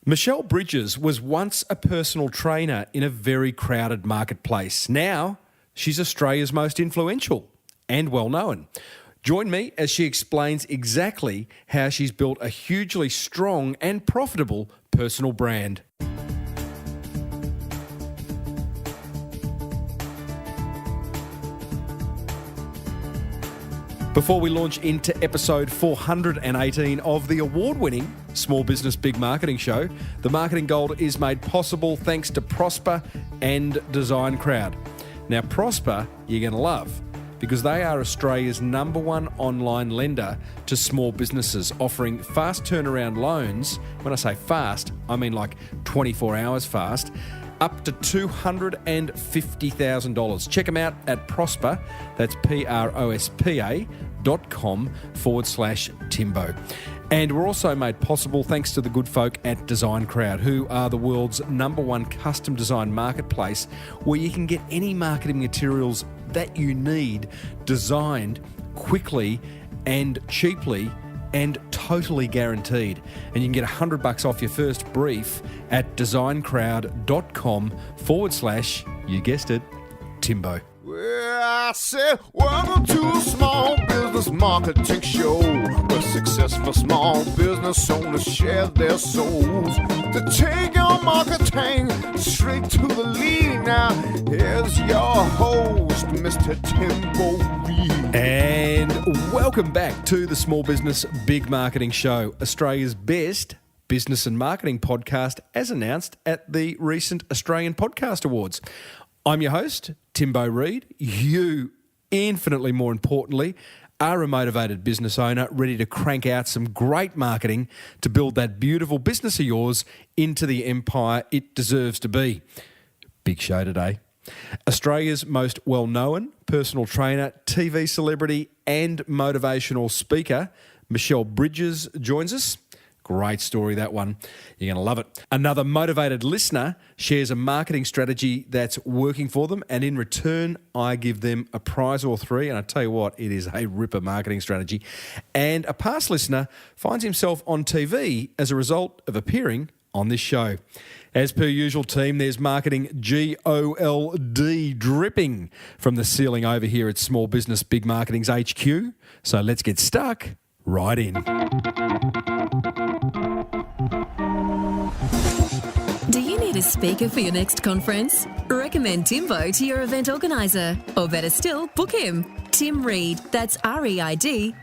Michelle Bridges was once a personal trainer in a very crowded marketplace. Now, she's Australia's most influential and well-known. Join me as she explains exactly how she's built a hugely strong and profitable personal brand. Before we launch into episode 418 of the award-winning Small Business Big Marketing Show, the Marketing Gold is made possible thanks to Prosper and Design Crowd. Now, Prosper, you're going to love, because they are Australia's #1 online lender to small businesses, offering fast turnaround loans. When I say fast, I mean like 24 hours fast, up to $250,000. Check them out at Prosper, that's prospa.com/Timbo. And we're also made possible thanks to the good folk at Design Crowd, who are the world's #1 custom design marketplace, where you can get any marketing materials that you need designed quickly and cheaply and totally guaranteed. And you can get $100 off your first brief at designcrowd.com/ you guessed it, Timbo. Well, I said, welcome to a small business marketing show, where successful small business owners share their souls to take your marketing straight to the lead. Now, here's your host, Mr. Timbo Reid. And welcome back to the Small Business Big Marketing Show, Australia's best business and marketing podcast, as announced at the recent Australian Podcast Awards. I'm your host, Timbo Reid. You, infinitely more importantly, are a motivated business owner ready to crank out some great marketing to build that beautiful business of yours into the empire it deserves to be. Big show today. Australia's most well-known personal trainer, TV celebrity and motivational speaker, Michelle Bridges, joins us. Great story, that one. You're going to love it. Another motivated listener shares a marketing strategy that's working for them, and in return, I give them a prize or three, and I tell you what, it is a ripper marketing strategy. And a past listener finds himself on TV as a result of appearing on this show. As per usual, team, there's marketing GOLD dripping from the ceiling over here at Small Business Big Marketing's HQ. So let's get stuck right in. Do you need a speaker for your next conference? Recommend Timbo to your event organiser. Or better still, book him. Tim Reid, that's reid.com.au.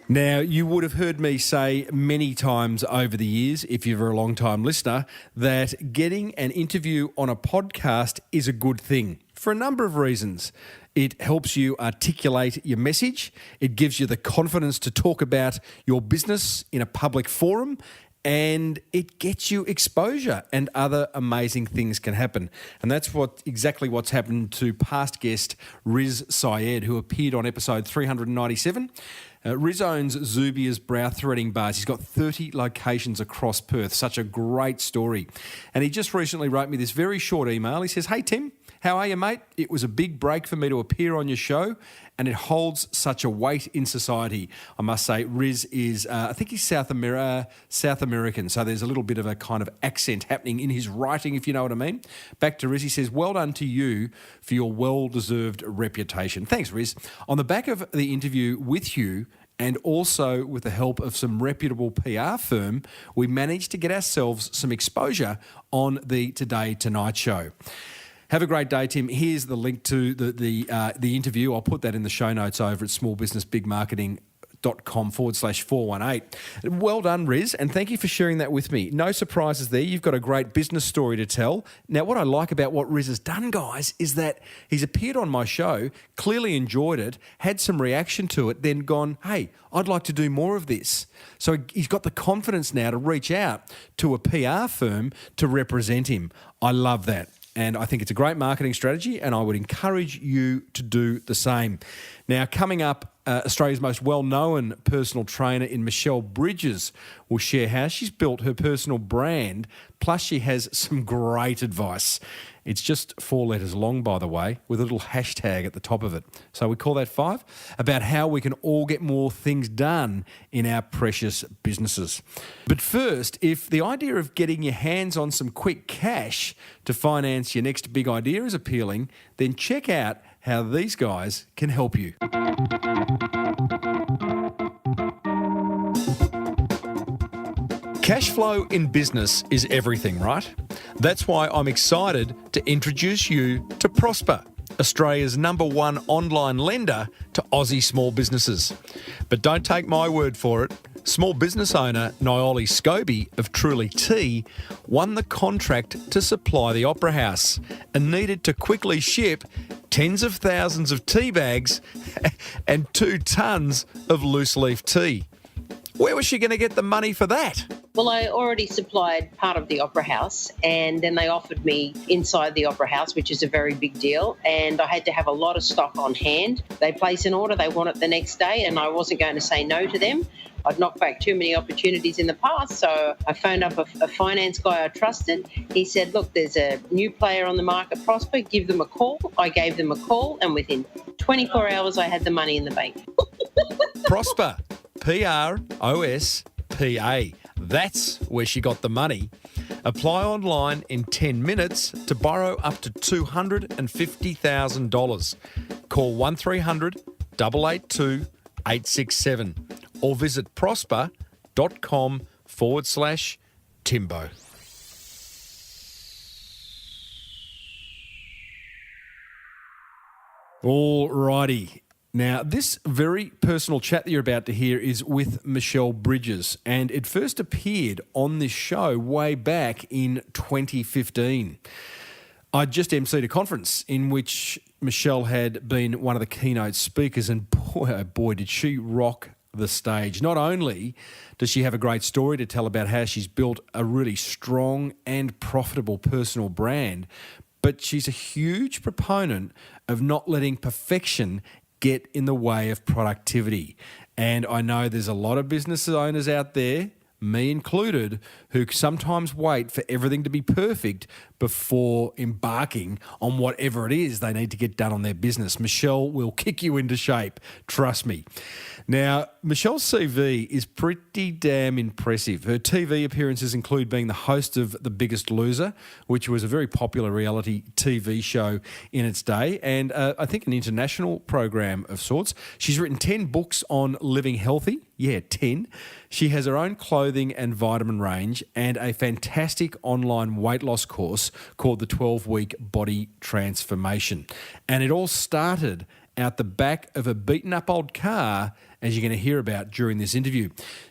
Now, you would have heard me say many times over the years, if you're a long-time listener, that getting an interview on a podcast is a good thing for a number of reasons. It helps you articulate your message. It gives you the confidence to talk about your business in a public forum, and it gets you exposure, and other amazing things can happen. And that's exactly what's happened to past guest Riz Syed, who appeared on episode 397. Riz owns Zubia's brow threading bars. He's got 30 locations across Perth. Such a great story. And he just recently wrote me this very short email. He says, "Hey, Tim, how are you, mate? It was a big break for me to appear on your show, and it holds such a weight in society." I must say, Riz is, I think he's South American, so there's a little bit of a kind of accent happening in his writing, if you know what I mean. Back to Riz, he says, "Well done to you for your well-deserved reputation." Thanks, Riz. On the back of the interview with you, and also with the help of some reputable PR firm, we managed to get ourselves some exposure on the Today Tonight show. Have a great day, Tim. Here's the link to the interview. I'll put that in the show notes over at smallbusinessbigmarketing.com/418. Well done, Riz, and thank you for sharing that with me. No surprises there. You've got a great business story to tell. Now, what I like about what Riz has done, guys, is that he's appeared on my show, clearly enjoyed it, had some reaction to it, then gone, "Hey, I'd like to do more of this." So he's got the confidence now to reach out to a PR firm to represent him. I love that. And I think it's a great marketing strategy, and I would encourage you to do the same. Now, coming up Australia's most well-known personal trainer in Michelle Bridges will share how she's built her personal brand, plus she has some great advice. It's just 4 letters long, by the way, with a little hashtag at the top of it. So we call that 5, about how we can all get more things done in our precious businesses. But first, if the idea of getting your hands on some quick cash to finance your next big idea is appealing, then check out how these guys can help you. Cash flow in business is everything, right? That's why I'm excited to introduce you to Prosper, Australia's #1 online lender to Aussie small businesses. But don't take my word for it. Small business owner Nioli Scobie of Truly Tea won the contract to supply the Opera House and needed to quickly ship tens of thousands of tea bags and 2 tons of loose leaf tea. Where was she going to get the money for that? Well, I already supplied part of the Opera House, and then they offered me inside the Opera House, which is a very big deal, and I had to have a lot of stock on hand. They place an order, they want it the next day, and I wasn't going to say no to them. I'd knocked back too many opportunities in the past, so I phoned up a finance guy I trusted. He said, look, there's a new player on the market, Prosper, give them a call. I gave them a call, and within 24 hours, I had the money in the bank. Prosper, Prospa. That's where she got the money. Apply online in 10 minutes to borrow up to $250,000. Call 1300 882 867 or visit prosper.com/Timbo. All righty. Now, this very personal chat that you're about to hear is with Michelle Bridges, and it first appeared on this show way back in 2015. I just emceed a conference in which Michelle had been one of the keynote speakers, and boy, oh boy, did she rock the stage. Not only does she have a great story to tell about how she's built a really strong and profitable personal brand, but she's a huge proponent of not letting perfection get in the way of productivity. And I know there's a lot of business owners out there, me included, who sometimes wait for everything to be perfect before embarking on whatever it is they need to get done on their business. Michelle will kick you into shape, trust me. Now, Michelle's CV is pretty damn impressive. Her TV appearances include being the host of The Biggest Loser, which was a very popular reality TV show in its day, and I think an international program of sorts. She's written 10 books on living healthy. Yeah, 10. She has her own clothing and vitamin range and a fantastic online weight loss course called the 12-Week Body Transformation. And it all started out the back of a beaten-up old car, as you're going to hear about during this interview.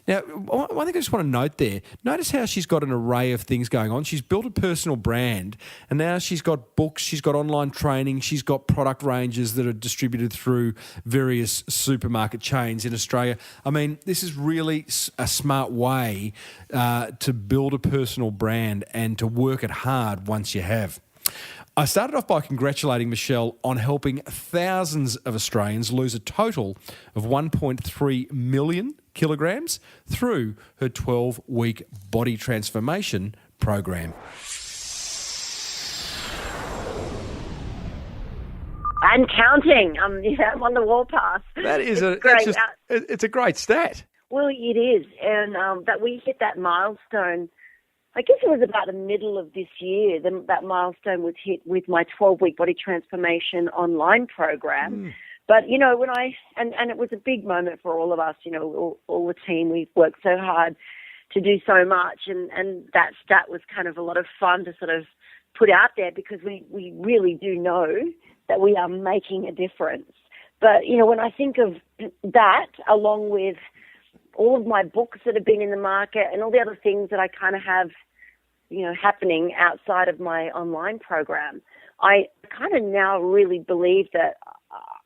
Now, one thing I just want to note there, notice how she's got an array of things going on. She's built a personal brand, and now she's got books, she's got online training, she's got product ranges that are distributed through various supermarket chains in Australia. I mean, this is really a smart way to build a personal brand and to work it hard once you have. I started off by congratulating Michelle on helping thousands of Australians lose a total of 1.3 million kilograms through her 12-week body transformation program. And counting. I'm on the warpath. That is it's a great stat. Well, it is. And that we hit that milestone, I guess it was about the middle of this year, that milestone was hit with my 12-week body transformation online program. But, you know, and it was a big moment for all of us, you know, all the team. We've worked so hard to do so much. And that stat was kind of a lot of fun to sort of put out there because we really do know that we are making a difference. But, you know, when I think of that, along with all of my books that have been in the market and all the other things that I kind of have, you know, happening outside of my online program, I kind of now really believe that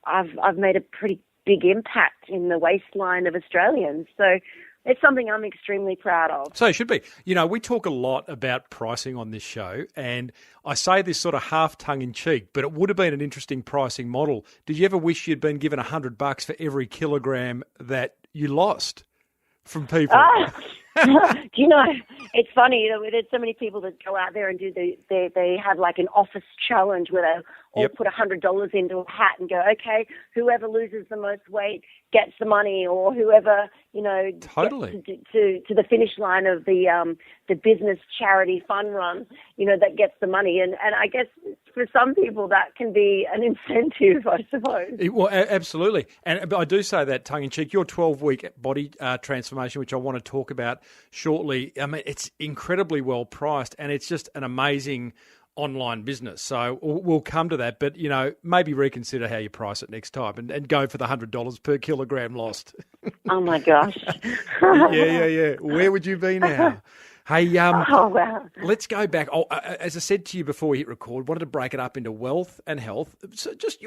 I've made a pretty big impact in the waistline of Australians. So it's something I'm extremely proud of. So it should be. You know, we talk a lot about pricing on this show, and I say this sort of half tongue-in-cheek, but it would have been an interesting pricing model. Did you ever wish you'd been given $100 for every kilogram that you lost from people? Do you know, it's funny, there's so many people that go out there and do they have like an office challenge where they all put $100 into a hat and go, okay, whoever loses the most weight gets the money, or whoever, Totally. gets to the finish line of the business charity fun run, that gets the money. And I guess for some people that can be an incentive, I suppose. Well, absolutely. And I do say that tongue-in-cheek. Your 12-week body transformation, which I want to talk about shortly, I mean, it's incredibly well priced, and it's just an amazing online business. So we'll come to that, but, maybe reconsider how you price it next time and go for the $100 per kilogram lost. Oh, my gosh. Yeah. Where would you be now? Hey, oh, wow. Let's go back. As I said to you before we hit record, wanted to break it up into wealth and health. So just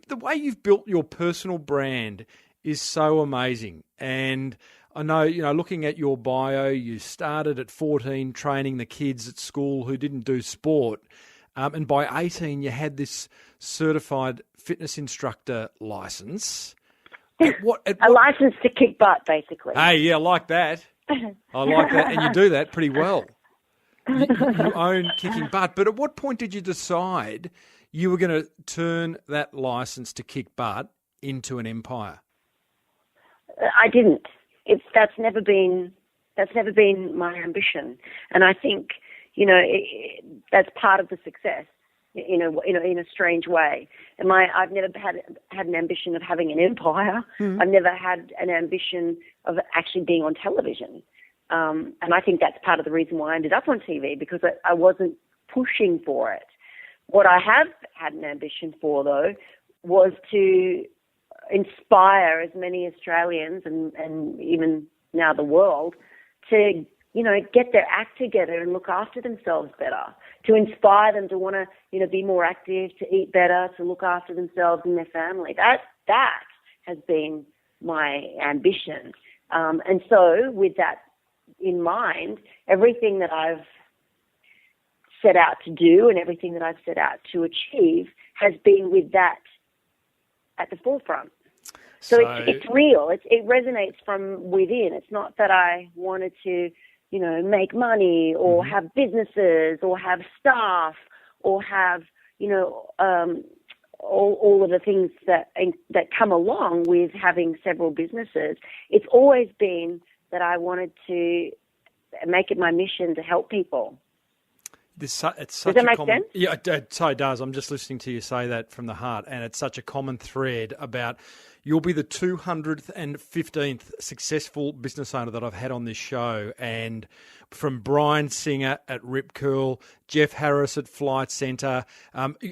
the way you've built your personal brand is so amazing. And I know, looking at your bio, you started at 14 training the kids at school who didn't do sport. And by 18, you had this certified fitness instructor license. A license to kick butt, basically. Hey, yeah, I like that. I like that. And you do that pretty well. You own kicking butt. But at what point did you decide you were going to turn that license to kick butt into an empire? I didn't. That's never been my ambition, and I think that's part of the success. In a strange way. I've never had an ambition of having an empire. I've never had an ambition of actually being on television, and I think that's part of the reason why I ended up on TV, because I wasn't pushing for it. What I have had an ambition for, though, was to inspire as many Australians and even now the world to, get their act together and look after themselves better, to inspire them to want to, be more active, to eat better, to look after themselves and their family. That has been my ambition. And so with that in mind, everything that I've set out to do and everything that I've set out to achieve has been with that at the forefront. So it's real. It resonates from within. It's not that I wanted to, make money or have businesses or have staff or have, all of the things that come along with having several businesses. It's always been that I wanted to make it my mission to help people. Does that make sense? Yeah, it so does. I'm just listening to you say that from the heart, and it's such a common thread about you'll be the 215th successful business owner that I've had on this show, and from Brian Singer at Rip Curl, Jeff Harris at Flight Centre,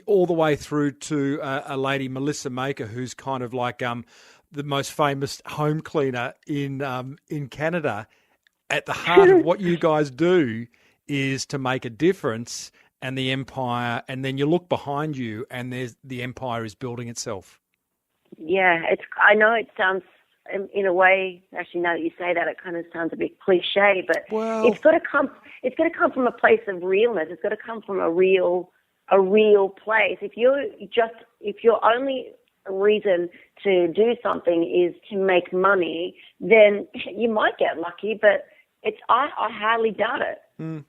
all the way through to a lady, Melissa Maker, who's kind of like the most famous home cleaner in Canada. At the heart of what you guys do is to make a difference, and the empire, and then you look behind you and the empire is building itself. Yeah, I know it sounds, in a way, actually now that you say that, it kind of sounds a bit cliche, but it's got to come from a place of realness. It's got to come from a real place. If your only reason to do something is to make money, then you might get lucky, but I highly doubt it. Mm.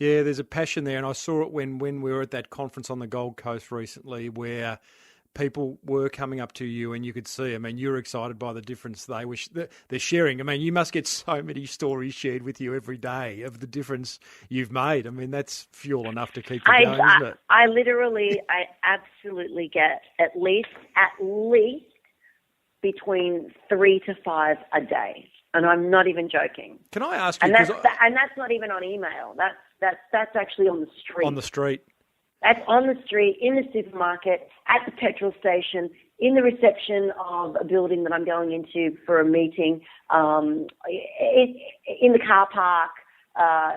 Yeah, there's a passion there, and I saw it when we were at that conference on the Gold Coast recently, where people were coming up to you and you could see, I mean, you're excited by the difference they're sharing. I mean, you must get so many stories shared with you every day of the difference you've made. I mean, that's fuel enough to keep you going, isn't it? I absolutely get at least between 3 to 5 a day. And I'm not even joking. Can I ask you? And that's not even on email. That's actually on the street. On the street. That's on the street, in the supermarket, at the petrol station, in the reception of a building that I'm going into for a meeting, in the car park,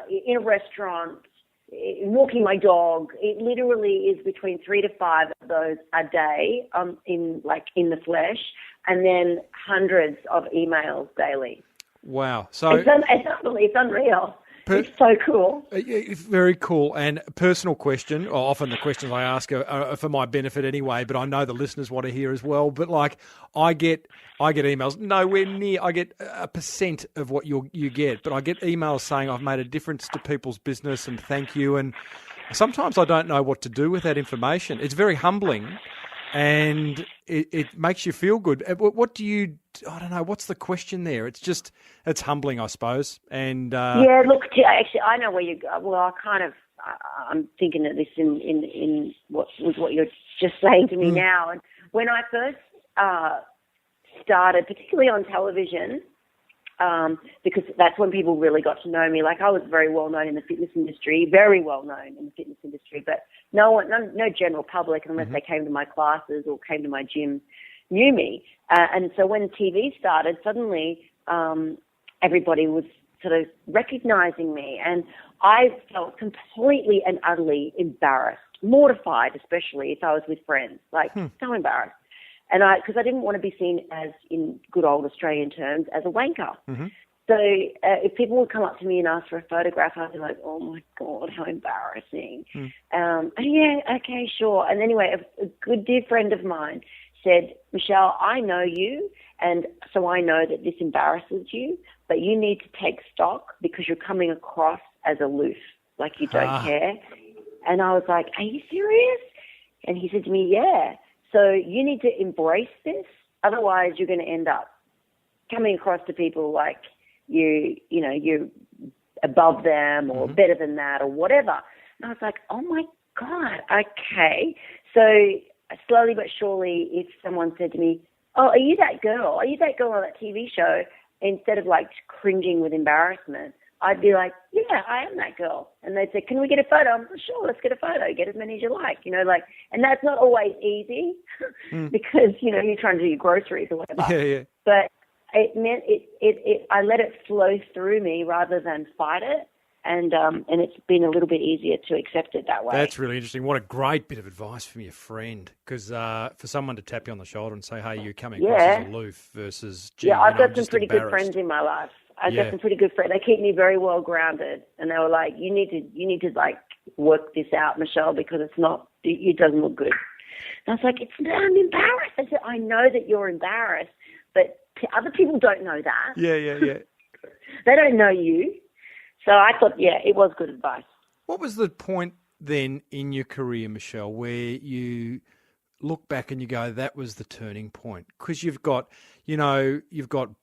in a restaurant, walking my dog. It literally is between 3 to 5 of those a day, in the flesh, and then hundreds of emails daily. Wow. So it's unreal. It's so cool. Very cool. And a personal question, or often the questions I ask are for my benefit anyway, but I know the listeners want to hear as well. But like, I get emails nowhere near. I get 1% of what you get, but I get emails saying I've made a difference to people's business and thank you. And sometimes I don't know what to do with that information. It's very humbling. And it makes you feel good. What do you? I don't know. What's the question there? It's humbling, I suppose. And yeah, look, actually, I know where you go. Well, I'm thinking of this in what you're just saying to me now. And when I first started, particularly on television, because that's when people really got to know me. Like, I was very well known in the fitness industry, but no general public, unless they came to my classes or came to my gym, knew me. And so when TV started, suddenly everybody was sort of recognizing me, and I felt completely and utterly embarrassed, mortified, especially if I was with friends, so embarrassed. And because I didn't want to be seen as, in good old Australian terms, as a wanker. Mm-hmm. So if people would come up to me and ask for a photograph, I'd be like, oh my God, how embarrassing. Yeah, okay, sure. And anyway, a good dear friend of mine said, Michelle, I know you, and so I know that this embarrasses you, but you need to take stock because you're coming across as aloof, like you don't care. And I was like, are you serious? And he said to me, yeah. So you need to embrace this, otherwise you're going to end up coming across to people like you're above them or better than that or whatever. And I was like, oh my God, okay. So slowly but surely, if someone said to me, oh, are you that girl? Are you that girl on that TV show? Instead of like cringing with embarrassment, I'd be like, yeah, I am that girl. And they'd say, can we get a photo? I'm like, sure, let's get a photo. Get as many as you like, and that's not always easy because, you're trying to do your groceries or whatever. Yeah. But it meant I let it flow through me rather than fight it. And it's been a little bit easier to accept it that way. That's really interesting. What a great bit of advice from your friend. Because for someone to tap you on the shoulder and say, hey, you're coming across as aloof versus, gee, I've got some just pretty good friends in my life. I've got some pretty good friends. They keep me very well grounded, and they were like, "You need to like work this out, Michelle, because it doesn't look good." And I was like, I'm embarrassed. I said, I know that you're embarrassed, but other people don't know that. Yeah. They don't know you. So I thought, it was good advice. What was the point then in your career, Michelle, where you look back and you go, that was the turning point? Because you've got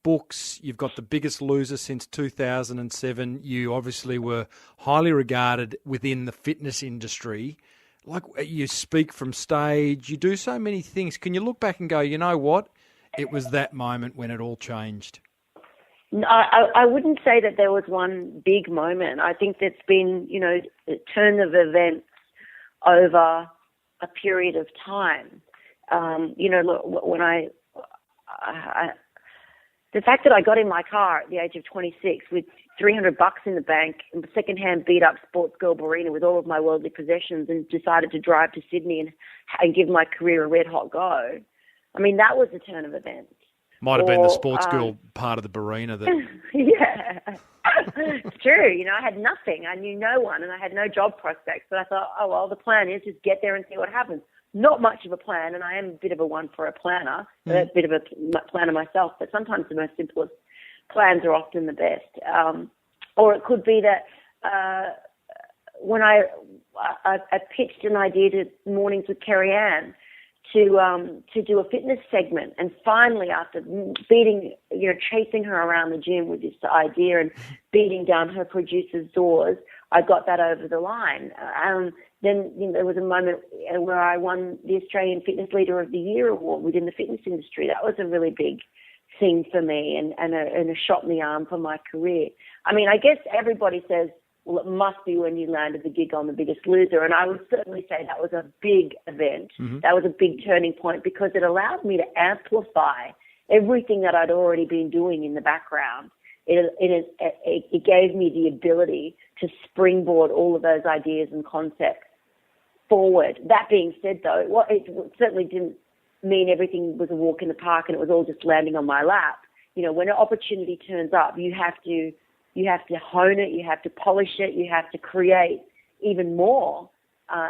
books, you've got The Biggest Loser since 2007. You obviously were highly regarded within the fitness industry. Like, you speak from stage, you do so many things. Can you look back and go, you know what? It was that moment when it all changed. No, I wouldn't say that there was one big moment. I think there's been, a turn of events over a period of time. Look, when the fact that I got in my car at the age of 26 with $300 in the bank and a secondhand beat up sports girl Barina with all of my worldly possessions and decided to drive to Sydney and give my career a red hot go. I mean, that was the turn of events. Might have been the sports girl part of the Barina that. Yeah, it's true. I had nothing. I knew no one and I had no job prospects. But I thought, oh, well, the plan is just get there and see what happens. Not much of a plan, and I am a bit of a one for a planner, a bit of a planner myself, but sometimes the most simplest plans are often the best. Or it could be that when I pitched an idea to Mornings with Kerry Ann to do a fitness segment, and finally after chasing her around the gym with this idea and beating down her producer's doors, I got that over the line. Then there was a moment where I won the Australian Fitness Leader of the Year award within the fitness industry. That was a really big thing for me and a shot in the arm for my career. I mean, I guess everybody says, well, it must be when you landed the gig on The Biggest Loser. And I would certainly say that was a big event. Mm-hmm. That was a big turning point because it allowed me to amplify everything that I'd already been doing in the background. It gave me the ability to springboard all of those ideas and concepts forward. That being said, though, it certainly didn't mean everything was a walk in the park and it was all just landing on my lap. when an opportunity turns up, you have to hone it, you have to polish it, you have to create even more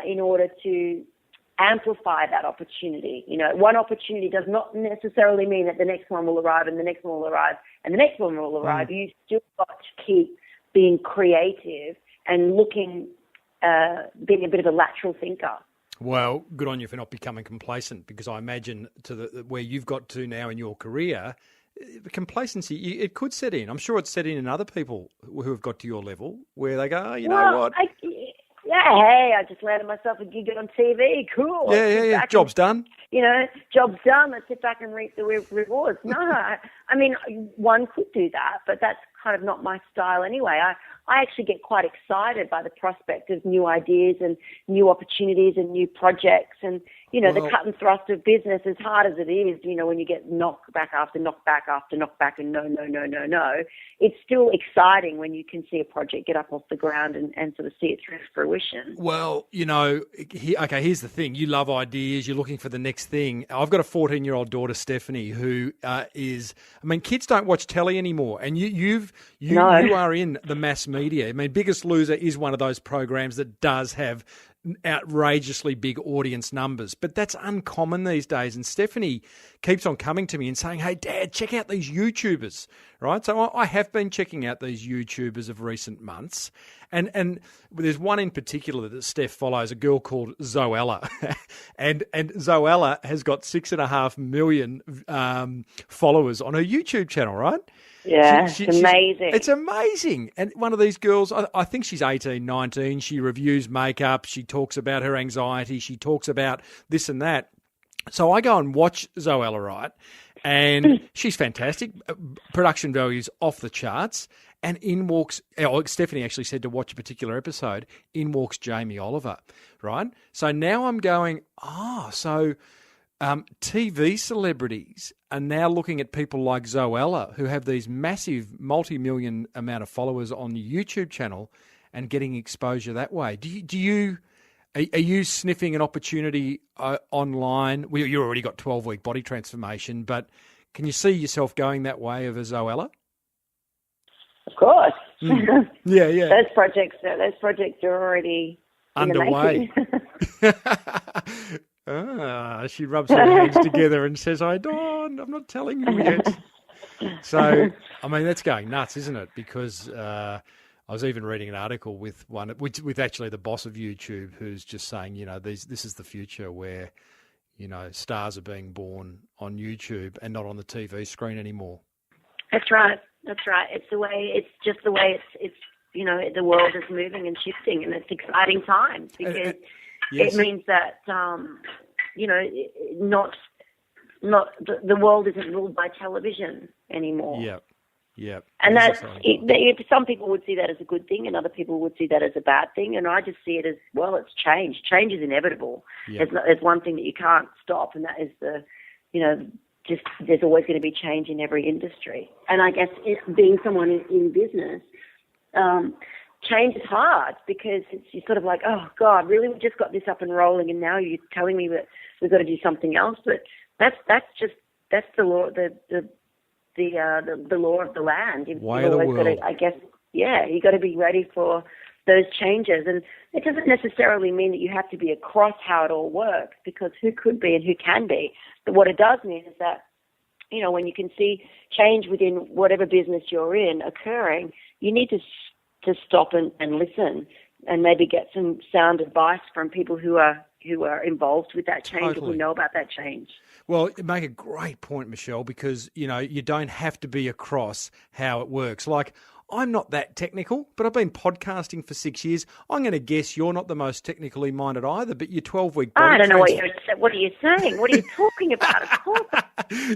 in order to amplify that opportunity. One opportunity does not necessarily mean that the next one will arrive and the next one will arrive and the next one will arrive. You still got to keep being creative and looking, being a bit of a lateral thinker. Well, good on you for not becoming complacent, because I imagine where you've got to now in your career, complacency, it could set in. I'm sure it's set in other people who have got to your level where they go, know what? I just landed myself a gig on TV. Cool. Yeah. Job's done. Job's done. Let's sit back and reap the rewards. No, I mean, one could do that, but that's kind of not my style anyway. I actually get quite excited by the prospect of new ideas and new opportunities and new projects and, the cut and thrust of business, as hard as it is, when you get knockback after knockback after knockback and no, it's still exciting when you can see a project get up off the ground and sort of see it through to fruition. Well, here's the thing. You love ideas. You're looking for the next thing. I've got a 14-year-old daughter, Stephanie, who kids don't watch telly anymore. And you are in the mass media. I mean, Biggest Loser is one of those programs that does have outrageously big audience numbers, but that's uncommon these days. And Stephanie keeps on coming to me and saying, "Hey, Dad, check out these YouTubers," right? So I have been checking out these YouTubers of recent months, and there's one in particular that Steph follows, a girl called Zoella, and Zoella has got 6.5 million followers on her YouTube channel, right? Yeah, it's amazing. It's amazing. And one of these girls, I think she's 18, 19. She reviews makeup. She talks about her anxiety. She talks about this and that. So I go and watch Zoella, right? And she's fantastic. Production value's off the charts. And in walks, Stephanie actually said to watch a particular episode, in walks Jamie Oliver, right? So now I'm going, TV celebrities are now looking at people like Zoella, who have these massive multi-million amount of followers on the YouTube channel and getting exposure that way. Are you sniffing an opportunity online? Well, you already got 12-week body transformation, but can you see yourself going that way of a Zoella? Of course. Yeah. Those projects are already underway. She rubs her hands together and says, I'm not telling you yet. So, that's going nuts, isn't it? Because I was even reading an article with actually the boss of YouTube, who's just saying, this is the future where, stars are being born on YouTube and not on the TV screen anymore. That's right. It's just the way the world is moving and shifting, and it's exciting times because it means that, the world isn't ruled by television anymore. Yep. And some people would see that as a good thing, and other people would see that as a bad thing. And I just see it as, it's change. Change is inevitable. Yep. There's one thing that you can't stop, and that is there's always going to be change in every industry. And I guess being someone in business, change is hard because you're sort of like, oh God, really? We just got this up and rolling, and now you're telling me that we've got to do something else. But that's the law, the law of the land. Way of the world. You got to be ready for those changes, and it doesn't necessarily mean that you have to be across how it all works, because who could be and who can be. But what it does mean is that, when you can see change within whatever business you're in occurring, you need to stop and listen and maybe get some sound advice from people who are involved with that change, or who know about that change. Well, you make a great point, Michelle, because, you don't have to be across how it works. Like, I'm not that technical, but I've been podcasting for 6 years. I'm going to guess you're not the most technically minded either, but your 12-week body I don't know what are you saying? What are you talking about? Of course.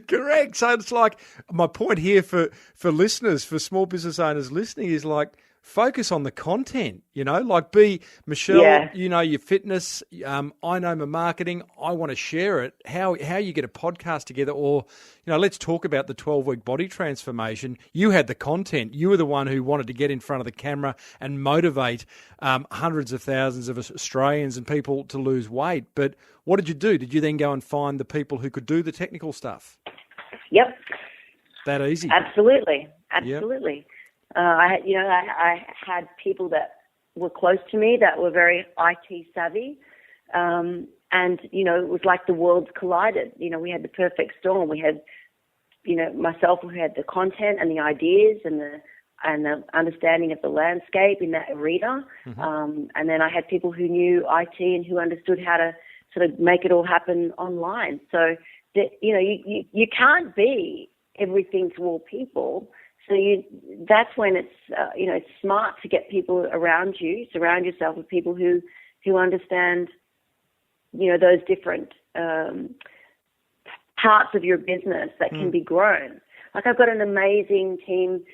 Correct. So it's like, my point here for listeners, for small business owners listening, is like, focus on the content, like be Michelle, your fitness. I know my marketing. I want to share it. How you get a podcast together, or, let's talk about the 12-week body transformation. You had the content. You were the one who wanted to get in front of the camera and motivate hundreds of thousands of Australians and people to lose weight. But what did you do? Did you then go and find the people who could do the technical stuff? Yep. that easy. Absolutely. Yep. I had people that were close to me that were very IT savvy. And, it was like the worlds collided. We had the perfect storm. We had, myself who had the content and the ideas and the understanding of the landscape in that arena. And then I had people who knew IT and who understood how to sort of make it all happen online. So, you can't be everything to all people. So that's when it's, it's smart to get people around you, surround yourself with people who understand, those different parts of your business that can be grown. Like I've got an amazing team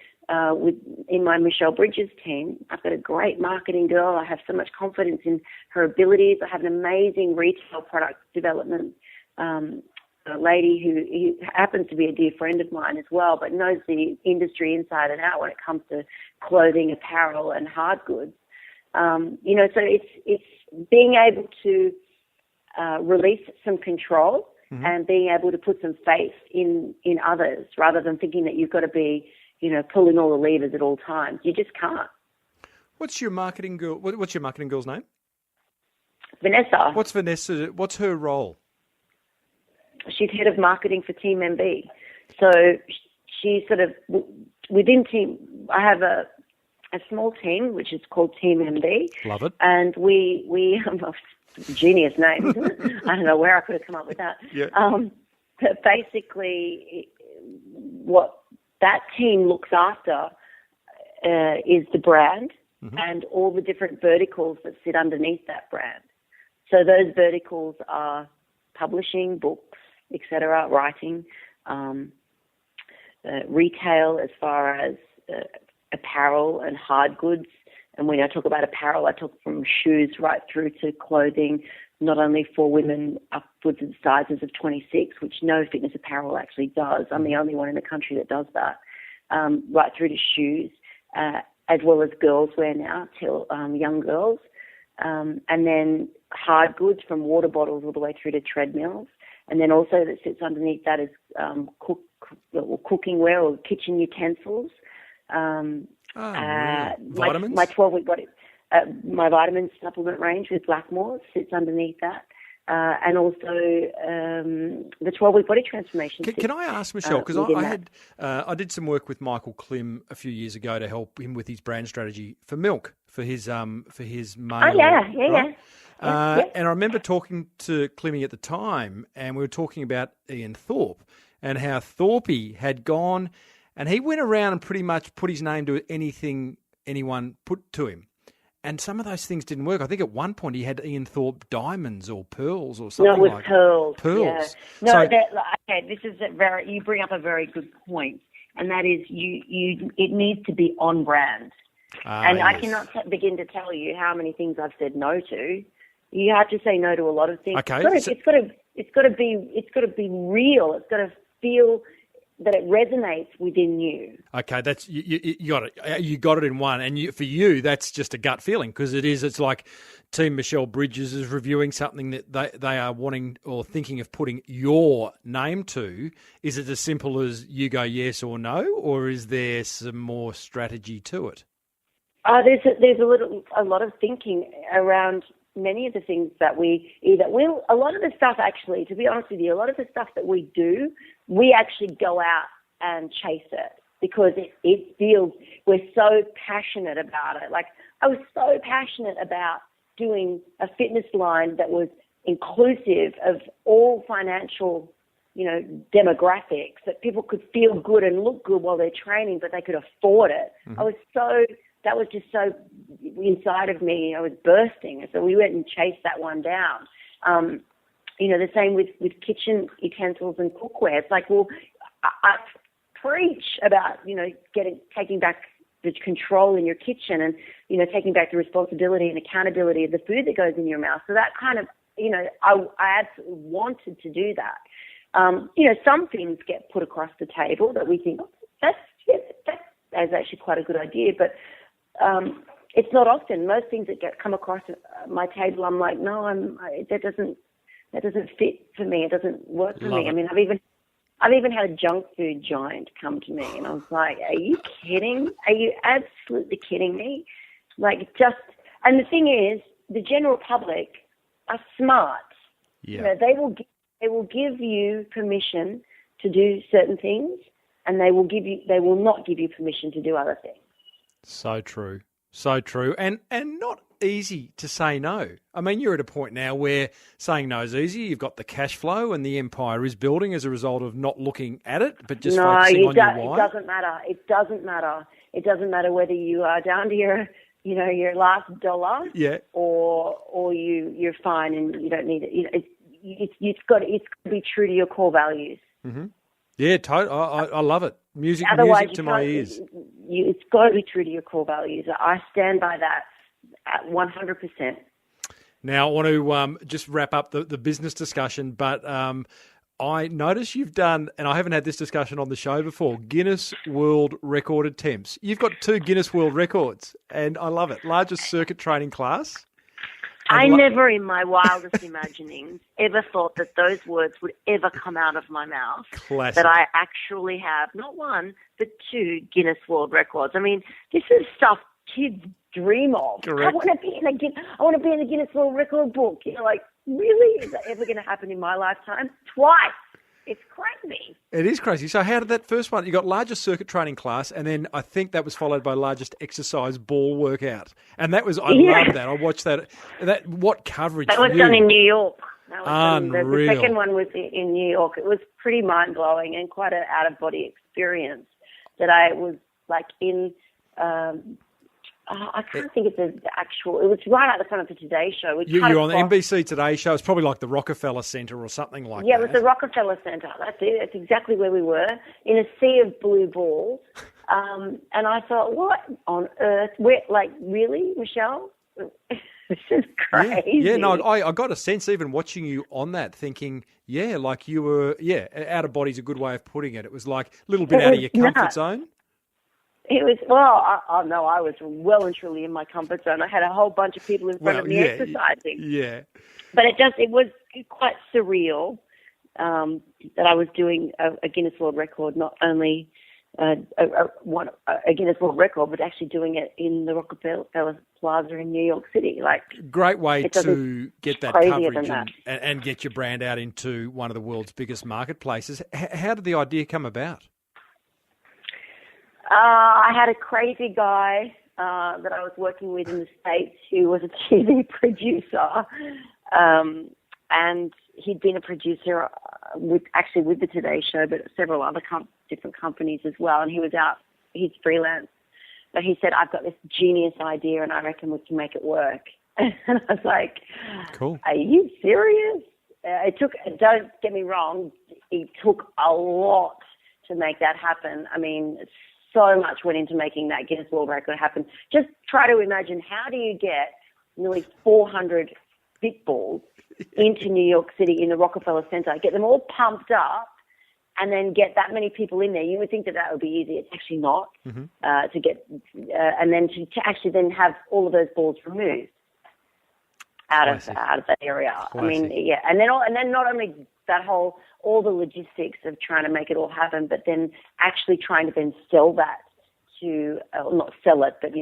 in my Michelle Bridges team. I've got a great marketing girl. I have so much confidence in her abilities. I have an amazing retail product development a lady who happens to be a dear friend of mine as well, but knows the industry inside and out when it comes to clothing, apparel, and hard goods. So it's being able to release some control and being able to put some faith in others rather than thinking that you've got to be, pulling all the levers at all times. You just can't. What's your marketing girl? What's your marketing girl's name? Vanessa. What's Vanessa? What's her role? She's head of marketing for Team MB. So she sort of, within Team, I have a small team, which is called Team MB. Love it. And we genius name, isn't it? I don't know where I could have come up with that. Yeah. But basically, what that team looks after is the brand and all the different verticals that sit underneath that brand. So those verticals are publishing, books, etc., writing, retail as far as apparel and hard goods. And when I talk about apparel, I talk from shoes right through to clothing, not only for women upwards of sizes of 26, which no fitness apparel actually does. I'm the only one in the country that does that, right through to shoes, as well as girls wear now, till young girls. And then hard goods from water bottles all the way through to treadmills. And then also that sits underneath that is cookingware or kitchen utensils. Vitamins? My 12-week body, my vitamin supplement range with Blackmores sits underneath that. And also the 12-week body transformation. Can I ask, Michelle, because I did some work with Michael Klim a few years ago to help him with his brand strategy for milk, for his male. Oh, yeah. And I remember talking to Climmy at the time, and we were talking about Ian Thorpe and how Thorpe had gone, and he went around and pretty much put his name to anything anyone put to him. And some of those things didn't work. I think at one point he had Ian Thorpe diamonds or pearls or something like that. No, it was pearls. Pearls. Yeah. No, this is you bring up a very good point, and that is it needs to be on brand. And yes. I cannot begin to tell you how many things I've said no to. You have to say no to a lot of things. Okay. It's got to be real. It's got to feel that it resonates within you. Okay, that's you got it. You got it in one, and for you, that's just a gut feeling because it's like Team Michelle Bridges is reviewing something that they are wanting or thinking of putting your name to. Is it as simple as you go yes or no, or is there some more strategy to it? There's a lot of thinking around many of the things that we either will. A lot of the stuff, actually, to be honest with you, a lot of the stuff that we do, we actually go out and chase it because it feels we're so passionate about it. Like I was so passionate about doing a fitness line that was inclusive of all financial, demographics, that people could feel good and look good while they're training, but they could afford it. Mm-hmm. That was just so inside of me. I was bursting. So we went and chased that one down. The same with kitchen utensils and cookware. It's like, well, I preach about, taking back the control in your kitchen and, taking back the responsibility and accountability of the food that goes in your mouth. So that kind of, I absolutely wanted to do that. Some things get put across the table that we think, that's actually quite a good idea, but it's not often. Most things that come across my table, I'm like, no, that doesn't fit for me. It doesn't work for me. I mean, I've even had a junk food giant come to me, and I was like, "Are you kidding? Are you absolutely kidding me?" And the thing is, the general public are smart. Yeah. You know, they will give you permission to do certain things, and they will not give you permission to do other things. So true. So true. And not easy to say no. I mean, you're at a point now where saying no is easy. You've got the cash flow and the empire is building as a result of not looking at it, but just focusing on your why. It doesn't matter. It doesn't matter. It doesn't matter whether you are down to your last dollar, or you're fine and you don't need it. You know, it's got to be true to your core values. Mm-hmm. Yeah, I love it. Music to my ears. It's got to be true to your core values. I stand by that at 100%. Now, I want to just wrap up the business discussion, but I notice you've done, and I haven't had this discussion on the show before, Guinness World Record attempts. You've got 2 Guinness World Records, and I love it. Largest circuit training class. I never in my wildest imaginings ever thought that those words would ever come out of my mouth. Classic. That I actually have not 1, but 2 Guinness World Records. I mean, this is stuff kids dream of. Correct. I want to be in the Guinness World Record book. You're like, really? Is that ever going to happen in my lifetime? Twice. It's crazy. It is crazy. So how did that first one, you got largest circuit training class, and then I think that was followed by largest exercise ball workout. And that was, I love that. I watched that. What coverage. That was done in New York. Unreal. The second one was in New York. It was pretty mind-blowing and quite an out-of-body experience that I was like in, I can't think of the actual. It was right out the front of the Today Show. You're on the NBC Today Show. It's probably like the Rockefeller Center or something like that. Yeah, it was the Rockefeller Center. That's it. That's exactly where we were, in a sea of blue balls. And I thought, what on earth? Really, Michelle? This is crazy. Yeah, no, I got a sense even watching you on that, thinking, like you were, out of body's a good way of putting it. It was like a little bit out of your comfort zone. It was, I was well and truly in my comfort zone. I had a whole bunch of people in front of me exercising. Yeah. But it was quite surreal that I was doing a Guinness World Record, not only a Guinness World Record, but actually doing it in the Rockefeller Plaza in New York City. Like, great way to get that coverage and get your brand out into one of the world's biggest marketplaces. How did the idea come about? I had a crazy guy that I was working with in the States who was a TV producer, and he'd been a producer with the Today Show, but several other different companies as well. And he's freelance. But he said, I've got this genius idea and I reckon we can make it work. And I was like, cool. Are you serious? Don't get me wrong, it took a lot to make that happen. I mean, so much went into making that Guinness World Record happen. Just try to imagine, how do you get nearly 400 spitballs into New York City in the Rockefeller Center, get them all pumped up, and then get that many people in there? You would think that would be easy. It's actually not. To get, and then to actually then have all of those balls removed out of that area. Classic. I mean, and then not only that all the logistics of trying to make it all happen, but then actually trying to then sell that to, not sell it, but,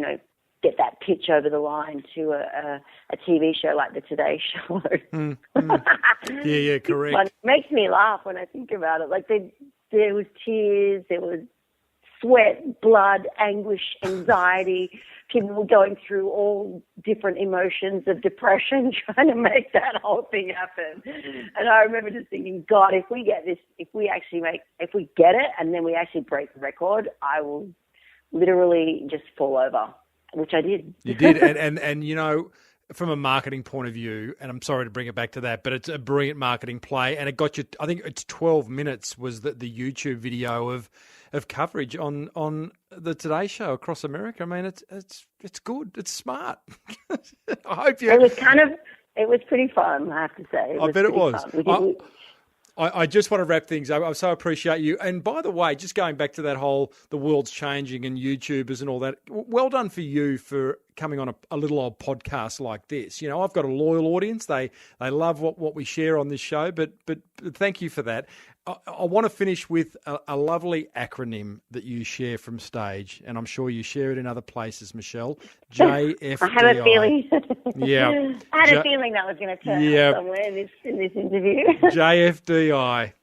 get that pitch over the line to a TV show like the Today Show. Yeah, correct. It makes me laugh when I think about it. Like, there was tears, there was sweat, blood, anguish, anxiety. People were going through all different emotions of depression trying to make that whole thing happen. And I remember just thinking, God, if we get this, if we get it and then we actually break the record, I will literally just fall over, which I did. You did. And from a marketing point of view, and I'm sorry to bring it back to that, but it's a brilliant marketing play, and it got you, I think it's 12 minutes was the YouTube video of coverage on the Today Show across America. I mean, it's good. It's smart. I hope you. It was pretty fun, I have to say. I bet it was. I just want to wrap things up. I so appreciate you. And by the way, just going back to that whole the world's changing and YouTubers and all that, well done for you for coming on a little old podcast like this. I've got a loyal audience. They love what we share on this show, but thank you for that. I want to finish with a lovely acronym that you share from stage, and I'm sure you share it in other places, Michelle. JFDI. I had a feeling. Yeah. I had a feeling that was going to turn up somewhere in this interview. JFDI.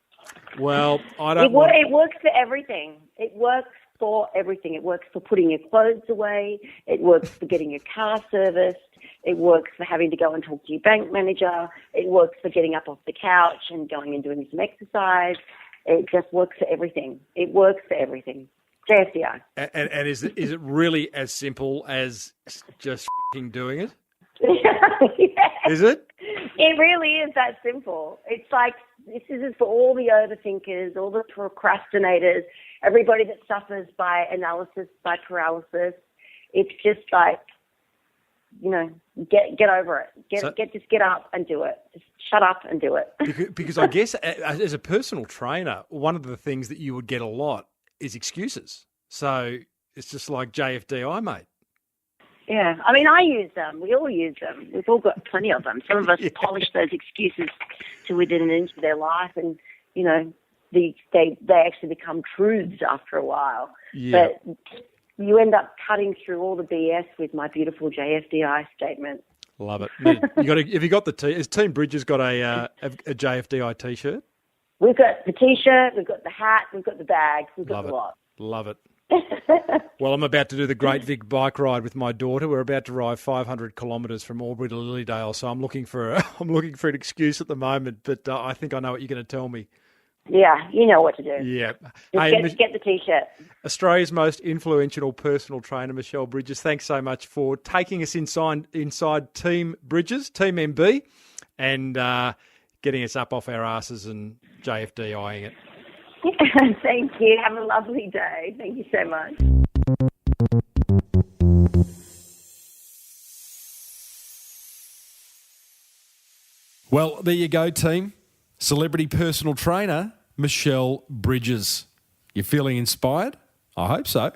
Well, I don't want... It works for everything. It works for everything. It works for putting your clothes away. It works for getting your car serviced. It works for having to go and talk to your bank manager. It works for getting up off the couch and going and doing some exercise. It just works for everything. It works for everything. JFDI. And is it really as simple as just f***ing doing it? Yeah. Is it? It really is that simple. It's like, this is for all the overthinkers, all the procrastinators, everybody that suffers by analysis, by paralysis. It's just like, get over it. Just get up and do it. Just shut up and do it. Because I guess as a personal trainer, one of the things that you would get a lot is excuses. So it's just like JFDI, mate. Yeah, I mean, I use them. We all use them. We've all got plenty of them. Some of us polish those excuses till we did an inch of their life, and they actually become truths after a while. Yeah. But you end up cutting through all the BS with my beautiful JFDI statement. Love it. Have you got has Team Bridges got a JFDI t-shirt? We've got the t-shirt, we've got the hat, we've got the bag, we've got the lot. Love it. Well, I'm about to do the Great Vic bike ride with my daughter. We're about to ride 500 kilometres from Albury to Lilydale, so I'm looking for an excuse at the moment. But I think I know what you're going to tell me. Yeah, you know what to do. Yeah, Just get the t-shirt. Australia's most influential personal trainer, Michelle Bridges. Thanks so much for taking us inside Team Bridges, Team MB, and getting us up off our asses and JFDIing it. Thank you. Have a lovely day. Thank you so much. Well, there you go, team. Celebrity personal trainer, Michelle Bridges. You feeling inspired? I hope so.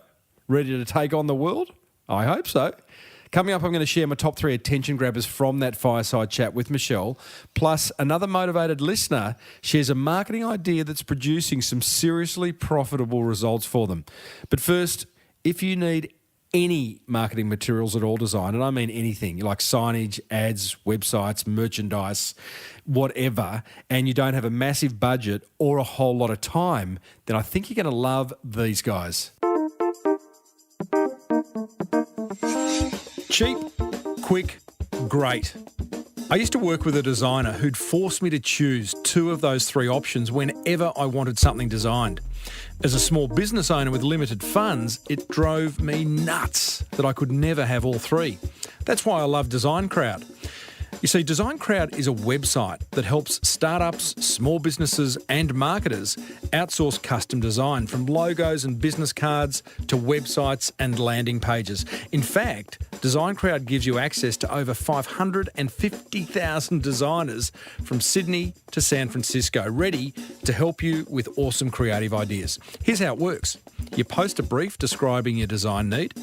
Ready to take on the world? I hope so. Coming up, I'm going to share my top 3 attention grabbers from that fireside chat with Michelle. Plus, another motivated listener shares a marketing idea that's producing some seriously profitable results for them. But first, if you need any marketing materials at all designed, and I mean anything, like signage, ads, websites, merchandise, whatever, and you don't have a massive budget or a whole lot of time, then I think you're going to love these guys. Cheap, quick, great. I used to work with a designer who'd force me to choose 2 of those 3 options whenever I wanted something designed. As a small business owner with limited funds, it drove me nuts that I could never have all 3. That's why I love Design Crowd. You see, Design Crowd is a website that helps startups, small businesses and marketers outsource custom design, from logos and business cards to websites and landing pages. In fact, Design Crowd gives you access to over 550,000 designers from Sydney to San Francisco, ready to help you with awesome creative ideas. Here's how it works. You post a brief describing your design need.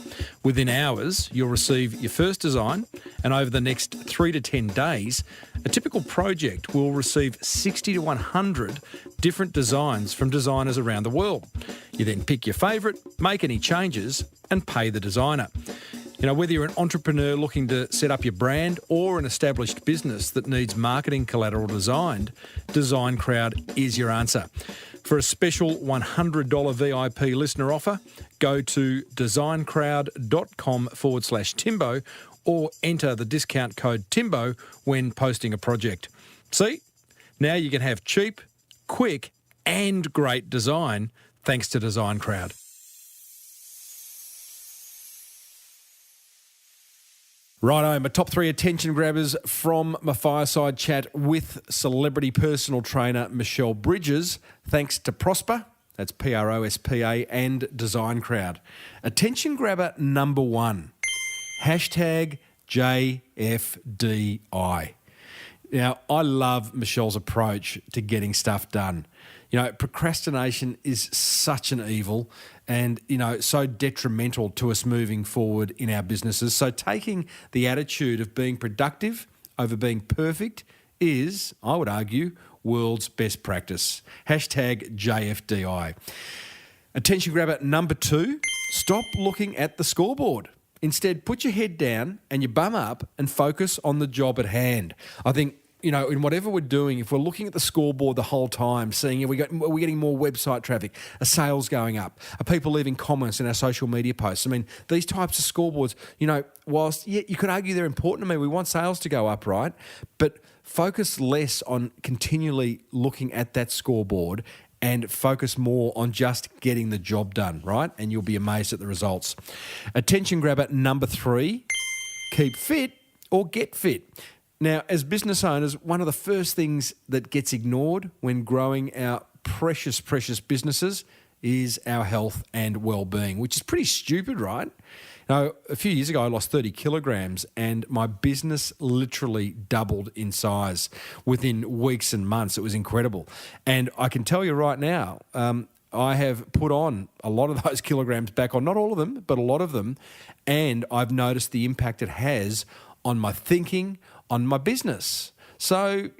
Within hours, you'll receive your first design, and over the next 3 to 10 days, a typical project will receive 60 to 100 different designs from designers around the world. You then pick your favourite, make any changes, and pay the designer. Whether you're an entrepreneur looking to set up your brand or an established business that needs marketing collateral designed, Design Crowd is your answer. For a special $100 VIP listener offer, go to designcrowd.com/Timbo or enter the discount code Timbo when posting a project. See? Now you can have cheap, quick and great design thanks to Design Crowd. Righto, my top 3 attention grabbers from my fireside chat with celebrity personal trainer Michelle Bridges, thanks to Prosper, that's PROSPA, and Design Crowd. Attention grabber number 1, #JFDI. Now, I love Michelle's approach to getting stuff done. Procrastination is such an evil and, so detrimental to us moving forward in our businesses. So taking the attitude of being productive over being perfect is, I would argue, world's best practice. Hashtag JFDI. Attention grabber number 2, stop looking at the scoreboard. Instead, put your head down and your bum up and focus on the job at hand. I think, in whatever we're doing, if we're looking at the scoreboard the whole time, seeing are we getting more website traffic, are sales going up, are people leaving comments in our social media posts? I mean, these types of scoreboards, whilst, you could argue they're important to me, we want sales to go up, right? But focus less on continually looking at that scoreboard and focus more on just getting the job done, right? And you'll be amazed at the results. Attention grabber number 3, keep fit or get fit. Now, as business owners, one of the first things that gets ignored when growing our precious, precious businesses is our health and well-being, which is pretty stupid, right? Now, a few years ago, I lost 30 kilograms and my business literally doubled in size within weeks and months. It was incredible. And I can tell you right now, I have put on a lot of those kilograms back on, not all of them, but a lot of them. And I've noticed the impact it has on my thinking, on my business. So,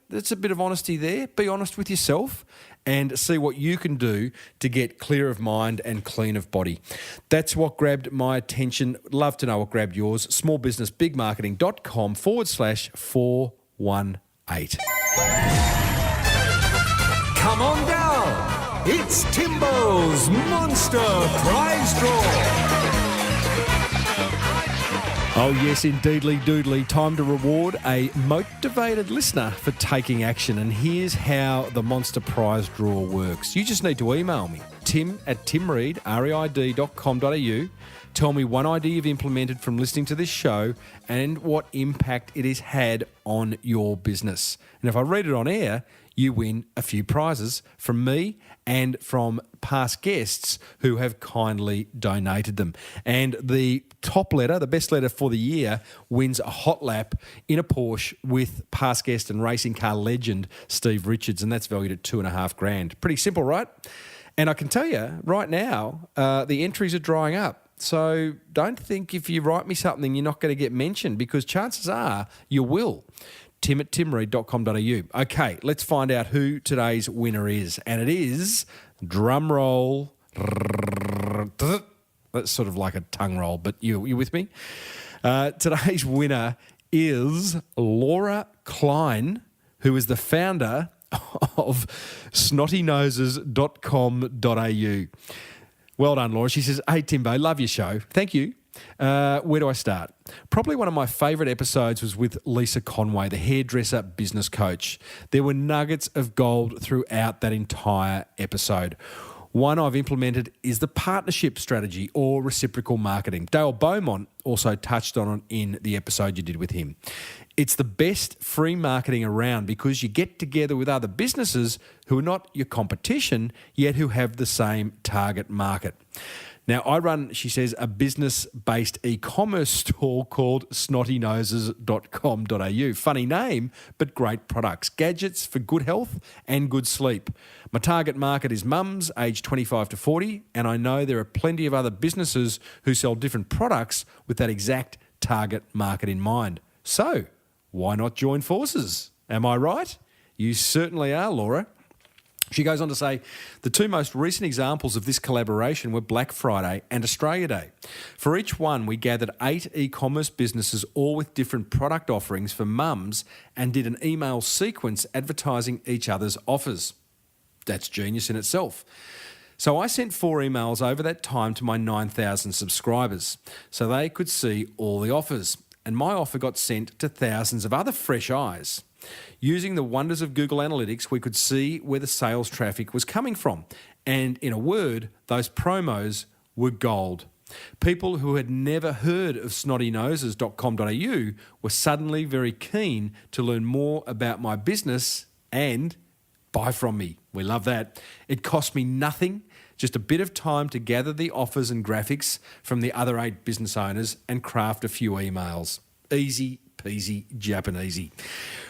that's a bit of honesty there. Be honest with yourself and see what you can do to get clear of mind and clean of body. That's what grabbed my attention. Love to know what grabbed yours. smallbusinessbigmarketing.com/418. Come on down. It's Timbo's Monster Prize Draw. Oh yes, indeedly doodly. Time to reward a motivated listener for taking action. And here's how the Monster Prize Draw works. You just need to email me, tim@timreid, reid.com.au. Tell me one idea you've implemented from listening to this show and what impact it has had on your business. And if I read it on air, you win a few prizes from me and from past guests who have kindly donated them. And the top letter, the best letter for the year, wins a hot lap in a Porsche with past guest and racing car legend Steve Richards, and that's valued at $2,500. Pretty simple, right? And I can tell you right now, the entries are drying up. So don't think if you write me something you're not going to get mentioned, because chances are you will. tim@timreid.com.au. Okay, let's find out who today's winner is. And it is, drum roll, that's sort of like a tongue roll, but you with me? Today's winner is Laura Klein, who is the founder of snottynoses.com.au. Well done, Laura. She says, "Hey, Timbo, love your show. Thank you. Where do I start? Probably one of my favourite episodes was with Lisa Conway, the hairdresser business coach. There were nuggets of gold throughout that entire episode. One I've implemented is the partnership strategy or reciprocal marketing. Dale Beaumont also touched on it in the episode you did with him. It's the best free marketing around because you get together with other businesses who are not your competition, yet who have the same target market. Now, I run," she says, "a business-based e-commerce store called snottynoses.com.au. Funny name, but great products. Gadgets for good health and good sleep. My target market is mums, aged 25 to 40, and I know there are plenty of other businesses who sell different products with that exact target market in mind. So, why not join forces? Am I right? You certainly are, Laura." She goes on to say, "The two most recent examples of this collaboration were Black Friday and Australia Day. For each one, we gathered 8 e-commerce businesses, all with different product offerings for mums, and did an email sequence advertising each other's offers." That's genius in itself. "So I sent 4 emails over that time to my 9,000 subscribers so they could see all the offers. And my offer got sent to thousands of other fresh eyes. Using the wonders of Google Analytics, we could see where the sales traffic was coming from. And in a word, those promos were gold. People who had never heard of snottynoses.com.au were suddenly very keen to learn more about my business and buy from me. We love that. It cost me nothing, just a bit of time to gather the offers and graphics from the other 8 business owners and craft a few emails. Easy peasy Japanesey.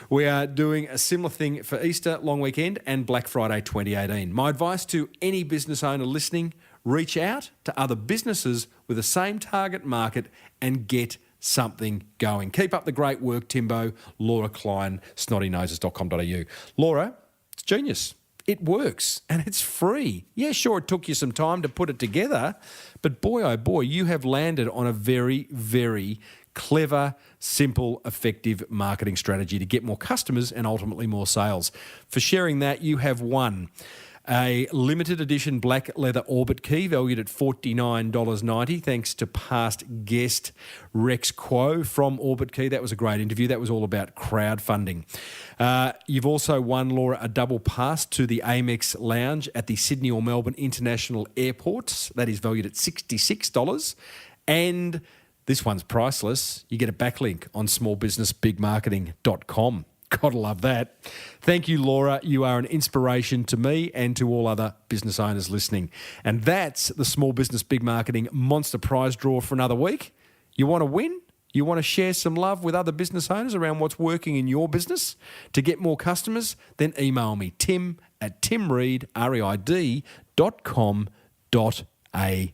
We are doing a similar thing for Easter long weekend and Black Friday 2018. My advice to any business owner listening, reach out to other businesses with the same target market and get something going. Keep up the great work, Timbo. Laura Klein, snottynoses.com.au. Laura, it's genius. It works and it's free. Yeah, sure, it took you some time to put it together, but boy, oh boy, you have landed on a very, very clever, simple, effective marketing strategy to get more customers and ultimately more sales. For sharing that, you have won a limited edition black leather Orbit key valued at $49.90 thanks to past guest Rex Quo from Orbit Key. That was a great interview. That was all about crowdfunding. You've also won, Laura, a double pass to the Amex Lounge at the Sydney or Melbourne International Airports. That is valued at $66. And this one's priceless. You get a backlink on smallbusinessbigmarketing.com. Gotta love that. Thank you, Laura. You are an inspiration to me and to all other business owners listening. And that's the Small Business Big Marketing Monster Prize Draw for another week. You want to win? You want to share some love with other business owners around what's working in your business to get more customers? Then email me, tim@timreid.com.au.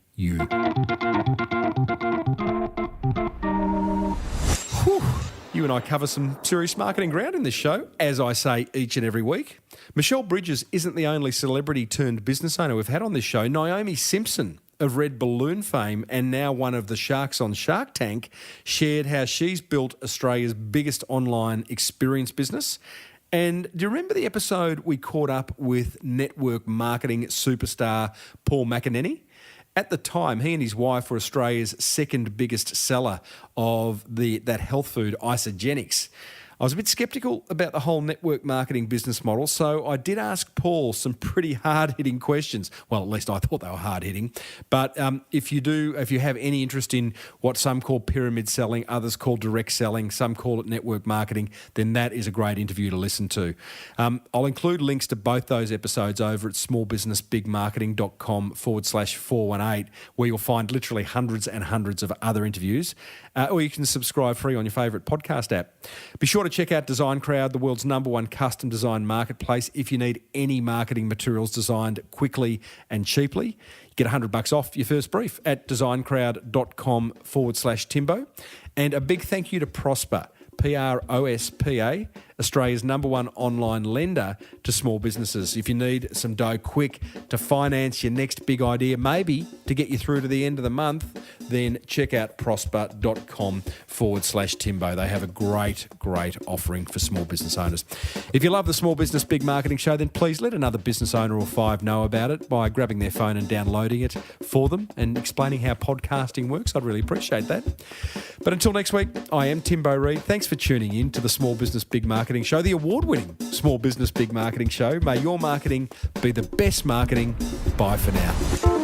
You and I cover some serious marketing ground in this show, as I say each and every week. Michelle Bridges isn't the only celebrity turned business owner we've had on this show. Naomi Simpson of Red Balloon fame and now one of the Sharks on Shark Tank shared how she's built Australia's biggest online experience business. And do you remember the episode we caught up with network marketing superstar Paul McEnany? At the time, he and his wife were Australia's second biggest seller of that health food, Isogenics. I was a bit sceptical about the whole network marketing business model, so I did ask Paul some pretty hard-hitting questions. Well, at least I thought they were hard-hitting. But if you have any interest in what some call pyramid selling, others call direct selling, some call it network marketing, then that is a great interview to listen to. I'll include links to both those episodes over at smallbusinessbigmarketing.com/418, where you'll find literally hundreds and hundreds of other interviews. Or you can subscribe free on your favourite podcast app. Be sure to check out Design Crowd, the world's #1 custom design marketplace. If you need any marketing materials designed quickly and cheaply, get $100 off your first brief at designcrowd.com/Timbo. And a big thank you to Prosper, PROSPA, Australia's #1 online lender to small businesses. If you need some dough quick to finance your next big idea, maybe to get you through to the end of the month, then check out prosper.com/Timbo. They have a great offering for small business owners. If you love the Small Business Big Marketing Show, then please let another business owner or 5 know about it by grabbing their phone and downloading it for them and explaining how podcasting works. I'd really appreciate that. But until next week, I am Timbo Reid. Thanks for tuning in to the Small Business Big Marketing Show, the award-winning Small Business Big Marketing Show. May your marketing be the best marketing. Bye for now.